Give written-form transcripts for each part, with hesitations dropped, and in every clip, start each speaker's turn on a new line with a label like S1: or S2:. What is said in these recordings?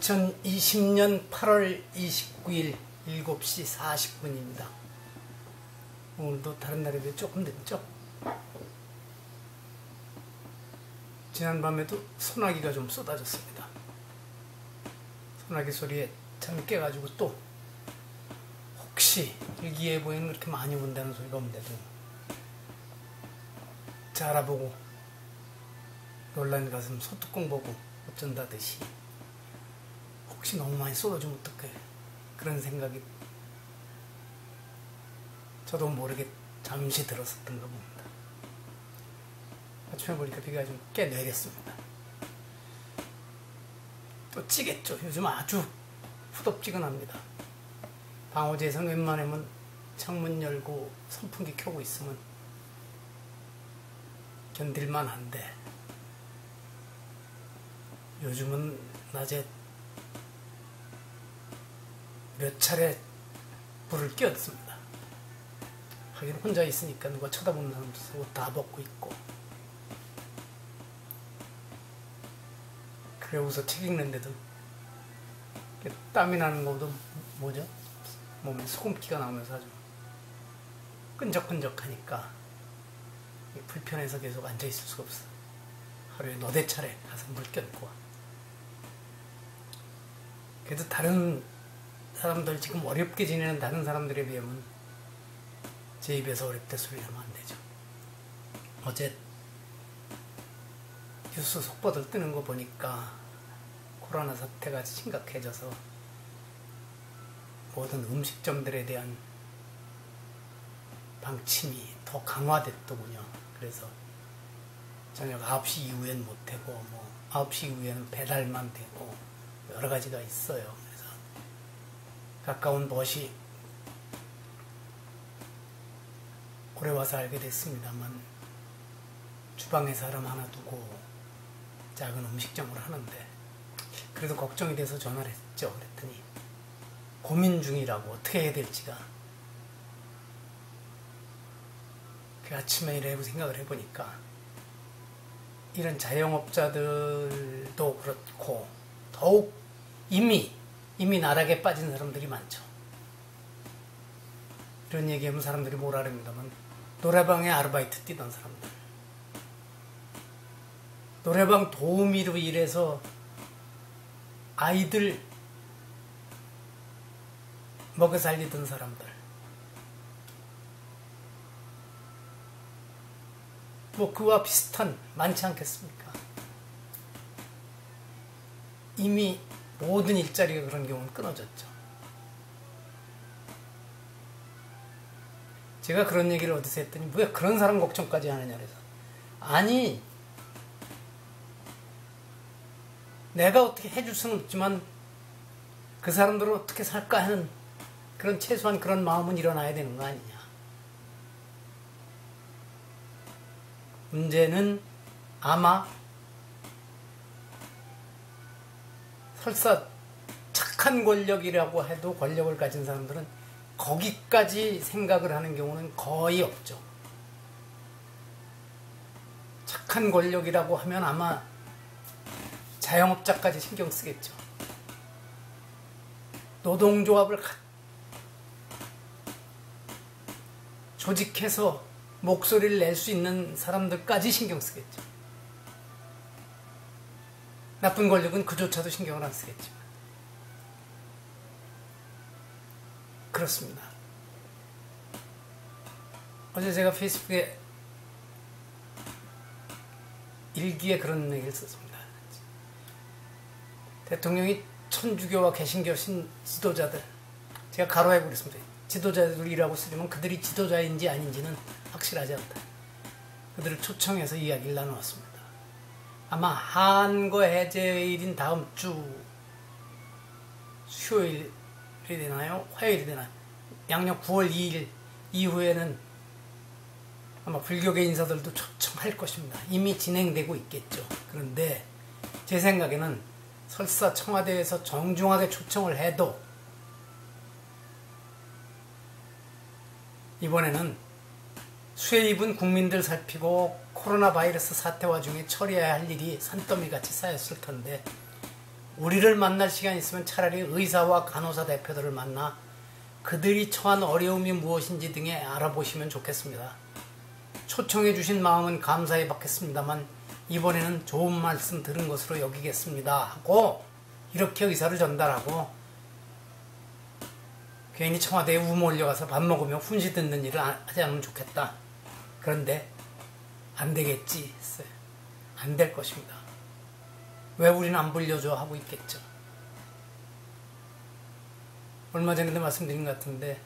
S1: 2020년 8월 29일 7시 40분입니다. 오늘도 다른 날에 비해 조금 늦죠? 지난밤에도 소나기가 좀 쏟아졌습니다. 소나기 소리에 잠이 깨가지고 또 혹시 일기예보에는 그렇게 많이 온다는 소리가 없는데도 자라보고 놀란 가슴 소뚜껑 보고 어쩐다듯이 혹시 너무 많이 쏟아지면 어떡해, 그런 생각이 저도 모르게 잠시 들었었던가 봅니다. 아침에 보니까 비가 좀 꽤 내렸습니다. 또 찌겠죠. 요즘 아주 후덥지근합니다. 방호제에서는 웬만하면 창문 열고 선풍기 켜고 있으면 견딜만 한데 요즘은 낮에 몇 차례 불을 껐습니다. 하긴 혼자 있으니까 누가 쳐다보는 사람도 옷 다 벗고 있고, 그러고서 책 읽는데도 땀이 나는 것도 뭐죠? 몸에 소금기가 나오면서 아주 끈적끈적하니까 불편해서 계속 앉아있을 수가 없어. 하루에 너댓 차례 가서 물 껴놓고 와. 그래도 다른 사람들, 지금 어렵게 지내는 다른 사람들에 비하면 제 입에서 어렵다 소리 하면 안 되죠. 어제 뉴스 속보들 뜨는 거 보니까 코로나 사태가 심각해져서 모든 음식점들에 대한 방침이 더 강화됐더군요. 그래서 저녁 9시 이후엔 못하고, 9시 이후에는 배달만 되고, 여러 가지가 있어요. 그래서 가까운 벗이 올해 와서 알게 됐습니다만 주방에 사람 하나 두고 작은 음식점을 하는데, 그래도 걱정이 돼서 전화를 했죠. 그랬더니 고민 중이라고, 어떻게 해야 될지가. 그 아침에 이래고 생각을 해보니까 이런 자영업자들도 그렇고 더욱 이미 나락에 빠진 사람들이 많죠. 이런 얘기하면 사람들이 뭐라 합니다만 노래방에 아르바이트 뛰던 사람들, 노래방 도우미로 일해서 아이들 먹여 살리던 사람들, 그와 비슷한 많지 않겠습니까? 이미 모든 일자리가 그런 경우는 끊어졌죠. 제가 그런 얘기를 어디서 했더니 왜 그런 사람 걱정까지 하느냐 그래서, 아니 내가 어떻게 해줄 수는 없지만 그 사람들은 어떻게 살까 하는 그런 최소한 그런 마음은 일어나야 되는 거 아니냐. 문제는 아마 설사 착한 권력이라고 해도 권력을 가진 사람들은 거기까지 생각을 하는 경우는 거의 없죠. 착한 권력이라고 하면 아마 자영업자까지 신경 쓰겠죠. 노동조합을 조직해서 목소리를 낼 수 있는 사람들까지 신경 쓰겠죠. 나쁜 권력은 그조차도 신경을 안 쓰겠지만. 그렇습니다. 어제 제가 페이스북에 일기에 그런 얘기를 썼습니다. 대통령이 천주교와 개신교 지도자들, 제가 가로하고 그랬습니다. 지도자들이라고 쓰지만 그들이 지도자인지 아닌지는 확실하지 않다. 그들을 초청해서 이야기를 나누었습니다. 아마 한거 해제일인 다음 주 수요일이 되나요? 화요일이 되나요? 양력 9월 2일 이후에는 아마 불교계 인사들도 초청할 것입니다. 이미 진행되고 있겠죠. 그런데 제 생각에는 설사 청와대에서 정중하게 초청을 해도 이번에는 수해 입은 국민들 살피고 코로나 바이러스 사태 와중에 처리해야 할 일이 산더미같이 쌓였을 텐데 우리를 만날 시간이 있으면 차라리 의사와 간호사 대표들을 만나 그들이 처한 어려움이 무엇인지 등에 알아보시면 좋겠습니다. 초청해 주신 마음은 감사히 받겠습니다만 이번에는 좋은 말씀 들은 것으로 여기겠습니다 하고 이렇게 의사를 전달하고 괜히 청와대에 우몰려가서 밥 먹으며 훈시 듣는 일을 하지 않으면 좋겠다. 그런데 안 되겠지 했어요. 안 될 것입니다. 왜 우리는 안 불려줘 하고 있겠죠. 얼마 전에도 말씀드린 것 같은데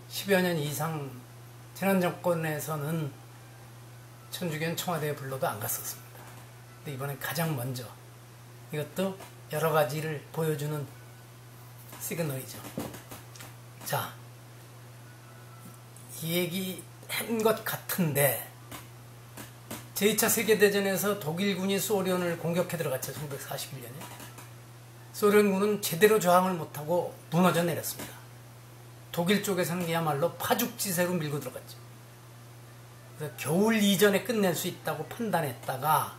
S1: 10여 년 이상 지난 정권에서는 천주교는 청와대에 불러도 안 갔었습니다. 근데 이번엔 가장 먼저 이것도 여러 가지를 보여주는 시그널이죠. 자, 이 얘기 한 것 같은데 제2차 세계대전에서 독일군이 소련을 공격해 들어갔죠. 1941년에. 소련군은 제대로 저항을 못하고 무너져 내렸습니다. 독일 쪽에서는 그야말로 파죽지세로 밀고 들어갔죠. 그래서 겨울 이전에 끝낼 수 있다고 판단했다가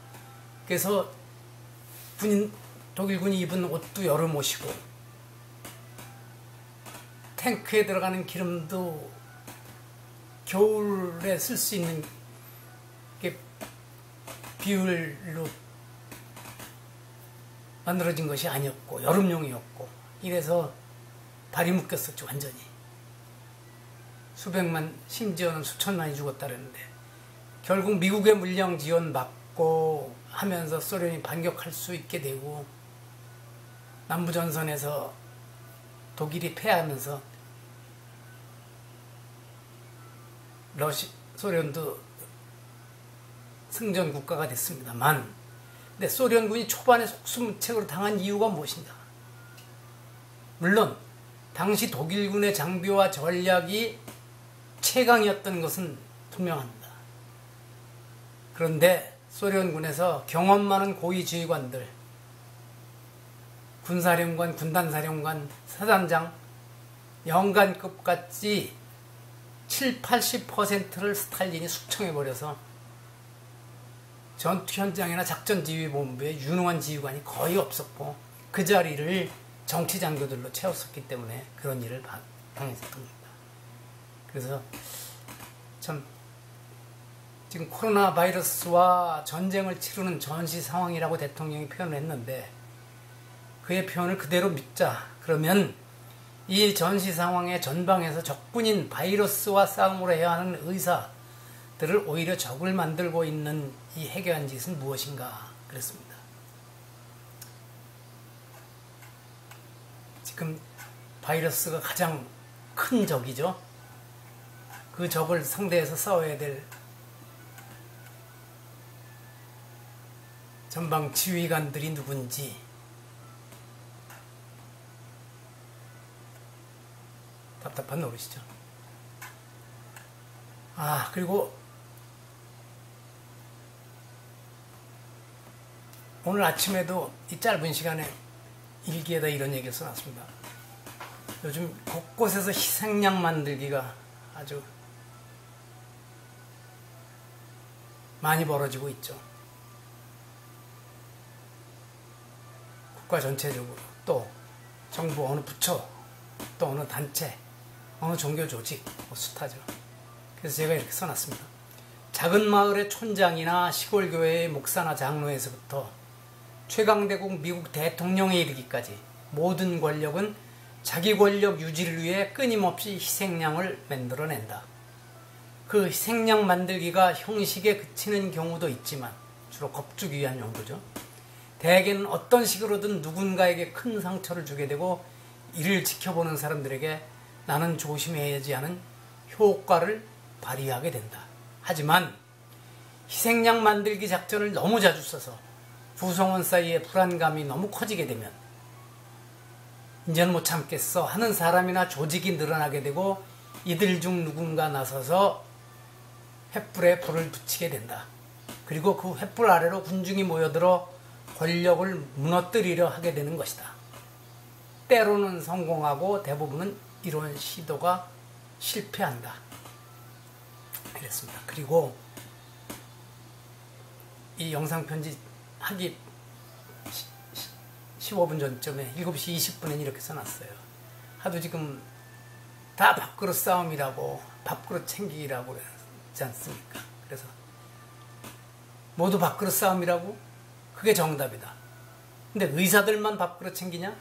S1: 그래서 독일군이 입은 옷도 여름 옷이고 탱크에 들어가는 기름도 겨울에 쓸 수 있는 비율로 만들어진 것이 아니었고 여름용이었고 이래서 발이 묶였었죠. 완전히 수백만 심지어는 수천만이 죽었다는데 결국 미국의 물량 지원 받고 하면서 소련이 반격할 수 있게 되고 남부전선에서 독일이 패하면서 소련도 승전 국가가 됐습니다만 근데 소련군이 초반에 속수무책으로 당한 이유가 무엇인가? 물론 당시 독일군의 장비와 전략이 최강이었던 것은 분명합니다. 그런데 소련군에서 경험 많은 고위 지휘관들, 군사령관, 군단사령관, 사단장, 영관급같이 70~80%를 스탈린이 숙청해버려서 전투 현장이나 작전지휘본부에 유능한 지휘관이 거의 없었고 그 자리를 정치장교들로 채웠었기 때문에 그런 일을 당했었던 겁니다. 그래서 참 지금 코로나 바이러스와 전쟁을 치르는 전시 상황이라고 대통령이 표현을 했는데 그의 표현을 그대로 믿자. 그러면 이 전시 상황의 전방에서 적군인 바이러스와 싸움을 해야 하는 의사들을 오히려 적을 만들고 있는 이 해괴한 짓은 무엇인가 그랬습니다. 지금 바이러스가 가장 큰 적이죠. 그 적을 상대해서 싸워야 될 전방 지휘관들이 누군지 답답한 노릇이죠. 그리고 오늘 아침에도 이 짧은 시간에 일기에다 이런 얘기를 써놨습니다. 요즘 곳곳에서 희생양 만들기가 아주 많이 벌어지고 있죠. 국가 전체적으로 또 정부 어느 부처 또 어느 단체 어느 종교 조직 숱하죠. 그래서 제가 이렇게 써놨습니다. 작은 마을의 촌장이나 시골 교회의 목사나 장로에서부터 최강대국 미국 대통령에 이르기까지 모든 권력은 자기 권력 유지를 위해 끊임없이 희생양을 만들어낸다. 그 희생양 만들기가 형식에 그치는 경우도 있지만 주로 겁주기 위한 용도죠. 대개는 어떤 식으로든 누군가에게 큰 상처를 주게 되고 이를 지켜보는 사람들에게 나는 조심해야지 하는 효과를 발휘하게 된다. 하지만 희생양 만들기 작전을 너무 자주 써서 구성원 사이에 불안감이 너무 커지게 되면 이제는 못 참겠어 하는 사람이나 조직이 늘어나게 되고 이들 중 누군가 나서서 횃불에 불을 붙이게 된다. 그리고 그 횃불 아래로 군중이 모여들어 권력을 무너뜨리려 하게 되는 것이다. 때로는 성공하고 대부분은 이런 시도가 실패한다. 그랬습니다. 그리고 이 영상편지 하기 15분 전쯤에 7시 20분에 이렇게 써놨어요. 하도 지금 다 밥그릇 싸움이라고, 밥그릇 챙기기라고 그러지 않습니까? 그래서 모두 밥그릇 싸움이라고? 그게 정답이다. 근데 의사들만 밥그릇 챙기냐?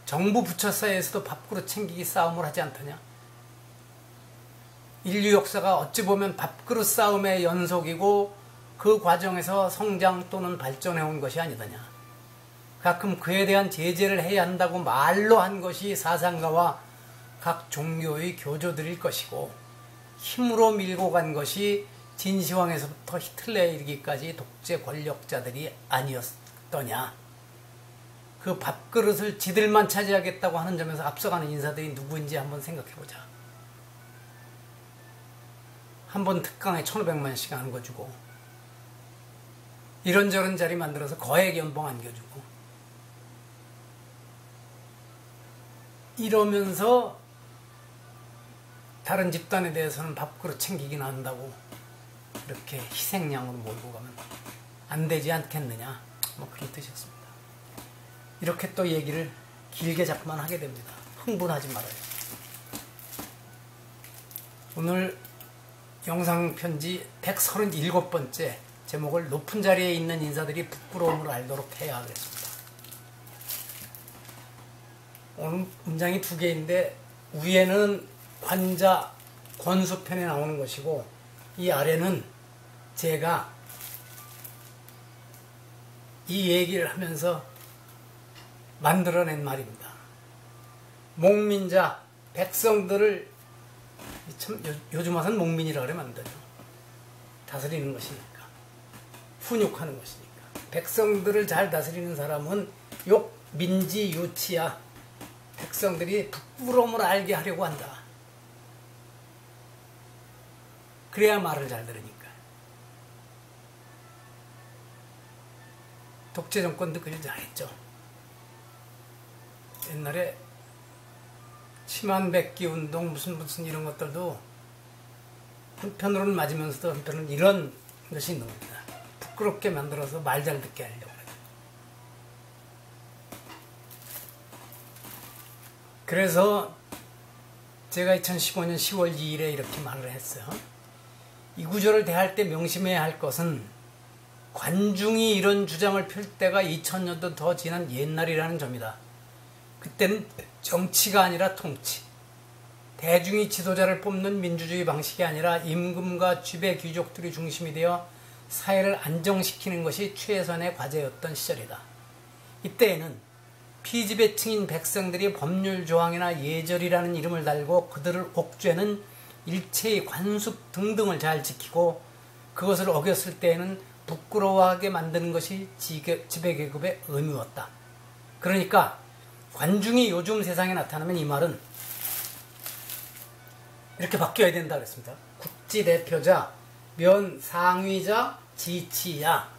S1: 정부 부처 사이에서도 밥그릇 챙기기 싸움을 하지 않더냐? 인류 역사가 어찌 보면 밥그릇 싸움의 연속이고 그 과정에서 성장 또는 발전해온 것이 아니더냐. 가끔 그에 대한 제재를 해야 한다고 말로 한 것이 사상가와 각 종교의 교조들일 것이고 힘으로 밀고 간 것이 진시황에서부터 히틀러에 이르기까지 독재 권력자들이 아니었더냐. 그 밥그릇을 지들만 차지하겠다고 하는 점에서 앞서가는 인사들이 누구인지 한번 생각해보자. 한 번 특강에 1,500만원씩 안겨주고 이런저런 자리 만들어서 거액 연봉 안겨주고 이러면서 다른 집단에 대해서는 밥그릇 챙기긴 한다고 이렇게 희생양으로 몰고 가면 안 되지 않겠느냐, 뭐 그런 뜻이었습니다. 이렇게 또 얘기를 길게 자꾸만 하게 됩니다. 흥분하지 말아요. 오늘 영상편지 137번째 제목을 높은 자리에 있는 인사들이 부끄러움을 알도록 해야 하겠습니다. 오늘 문장이 두 개인데 위에는 관자 권수편에 나오는 것이고 이 아래는 제가 이 얘기를 하면서 만들어낸 말입니다. 목민자 백성들을 참 요즘 와서는 목민이라 그러면 안 되죠. 다스리는 것이니까, 훈육하는 것이니까. 백성들을 잘 다스리는 사람은 민지 요치야. 백성들이 부끄러움을 알게 하려고 한다. 그래야 말을 잘 들으니까. 독재 정권도 그걸 잘했죠. 옛날에 치만백기 운동 무슨 이런 것들도 한편으로는 맞으면서도 한편으로는 이런 것이 있는 겁니다. 부끄럽게 만들어서 말 잘 듣게 하려고 그래요. 그래서 제가 2015년 10월 2일에 이렇게 말을 했어요. 이 구절을 대할 때 명심해야 할 것은 관중이 이런 주장을 펼 때가 2000년도 더 지난 옛날이라는 점이다. 그때는 정치가 아니라 통치, 대중이 지도자를 뽑는 민주주의 방식이 아니라 임금과 지배 귀족들이 중심이 되어 사회를 안정시키는 것이 최선의 과제였던 시절이다. 이때에는 피지배층인 백성들이 법률 조항이나 예절이라는 이름을 달고 그들을 옥죄는 일체의 관습 등등을 잘 지키고 그것을 어겼을 때에는 부끄러워하게 만드는 것이 지배계급의 의무였다. 그러니까 관중이 요즘 세상에 나타나면 이 말은 이렇게 바뀌어야 된다 그랬습니다. 국지대표자, 면 상위자, 지치야.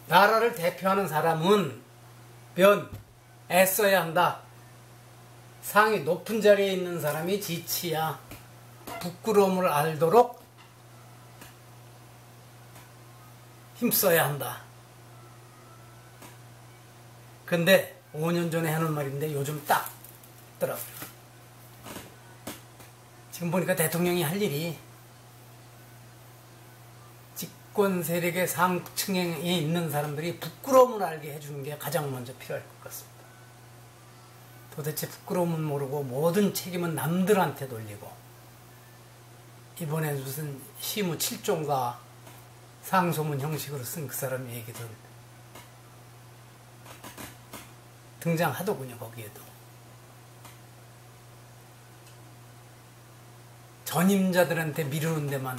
S1: 나라를 대표하는 사람은 면 애써야 한다. 상위 높은 자리에 있는 사람이 지치야. 부끄러움을 알도록 힘써야 한다. 근데 5년 전에 하는 말인데 요즘 딱 있더라고요. 지금 보니까 대통령이 할 일이 집권 세력의 상층에 있는 사람들이 부끄러움을 알게 해주는 게 가장 먼저 필요할 것 같습니다. 도대체 부끄러움은 모르고 모든 책임은 남들한테 돌리고 이번에 무슨 시무 7종과 상소문 형식으로 쓴 그 사람 얘기도 등장하더군요. 거기에도 전임자들한테 미루는 데만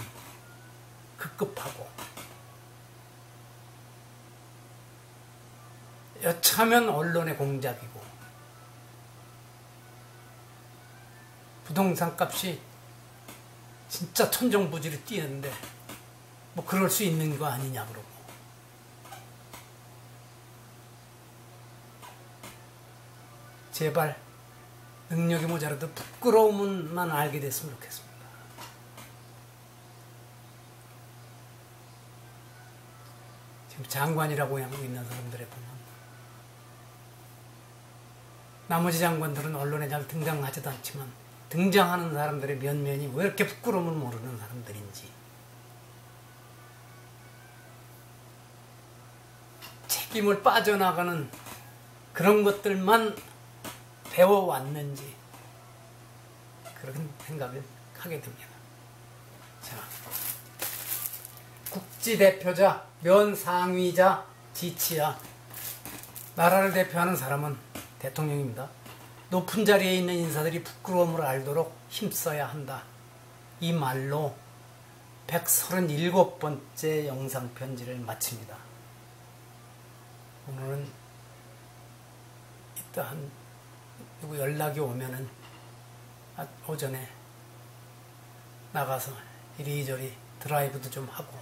S1: 급급하고 여차하면 언론의 공작이고 부동산 값이 진짜 천정부지로 뛰는데 뭐 그럴 수 있는 거 아니냐 그러고 제발 능력이 모자라도 부끄러움만 알게 됐으면 좋겠습니다. 지금 장관이라고 하고 있는 사람들에 보면 나머지 장관들은 언론에 잘 등장하지도 않지만 등장하는 사람들의 면면이 왜 이렇게 부끄러움을 모르는 사람들인지, 책임을 빠져나가는 그런 것들만 배워왔는지 그런 생각을 하게 됩니다. 자, 국지대표자, 면상위자, 지치야. 나라를 대표하는 사람은 대통령입니다. 높은 자리에 있는 인사들이 부끄러움을 알도록 힘써야 한다. 이 말로 137번째 영상 편지를 마칩니다. 오늘은 일단 누구 연락이 오면은 오전에 나가서 이리저리 드라이브도 좀 하고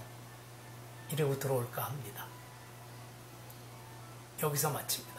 S1: 이러고 들어올까 합니다. 여기서 마칩니다.